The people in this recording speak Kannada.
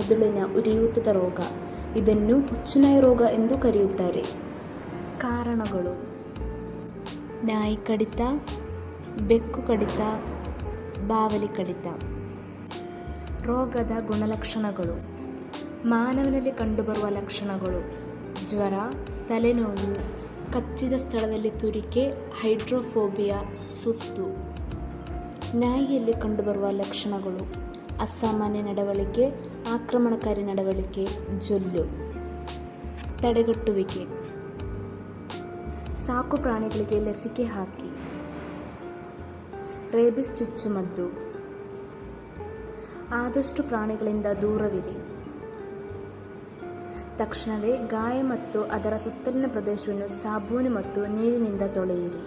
ಮೆದುಳಿನ ಉರಿಯೂತದ ರೋಗ. ಇದನ್ನು ಹುಚ್ಚುನಾಯಿ ರೋಗ ಎಂದು ಕರೆಯುತ್ತಾರೆ. ಕಾರಣಗಳು: ನಾಯಿ ಕಡಿತ, ಬೆಕ್ಕು ಕಡಿತ, ಬಾವಲಿ ಕಡಿತ. ರೋಗದ ಗುಣಲಕ್ಷಣಗಳು: ಮಾನವನಲ್ಲಿ ಕಂಡುಬರುವ ಲಕ್ಷಣಗಳು: ಜ್ವರ, ತಲೆನೋವು, ಕಚ್ಚಿದ ಸ್ಥಳದಲ್ಲಿ ತುರಿಕೆ, ಹೈಡ್ರೋಫೋಬಿಯಾ, ಸುಸ್ತು. ನಾಯಿಯಲ್ಲಿ ಕಂಡುಬರುವ ಲಕ್ಷಣಗಳು: ಅಸಾಮಾನ್ಯ ನಡವಳಿಕೆ, ಆಕ್ರಮಣಕಾರಿ ನಡವಳಿಕೆ, ಜೊಲ್ಲು. ತಡೆಗಟ್ಟುವಿಕೆ: ಸಾಕು ಪ್ರಾಣಿಗಳಿಗೆ ಲಸಿಕೆ ಹಾಕಿ. ರೇಬಿಸ್ ಚುಚ್ಚುಮದ್ದು. ಆದಷ್ಟು ಪ್ರಾಣಿಗಳಿಂದ ದೂರವಿರಿ. ತಕ್ಷಣವೇ ಗಾಯ ಮತ್ತು ಅದರ ಸುತ್ತಲಿನ ಪ್ರದೇಶವನ್ನು ಸಾಬೂನು ಮತ್ತು ನೀರಿನಿಂದ ತೊಳೆಯಿರಿ.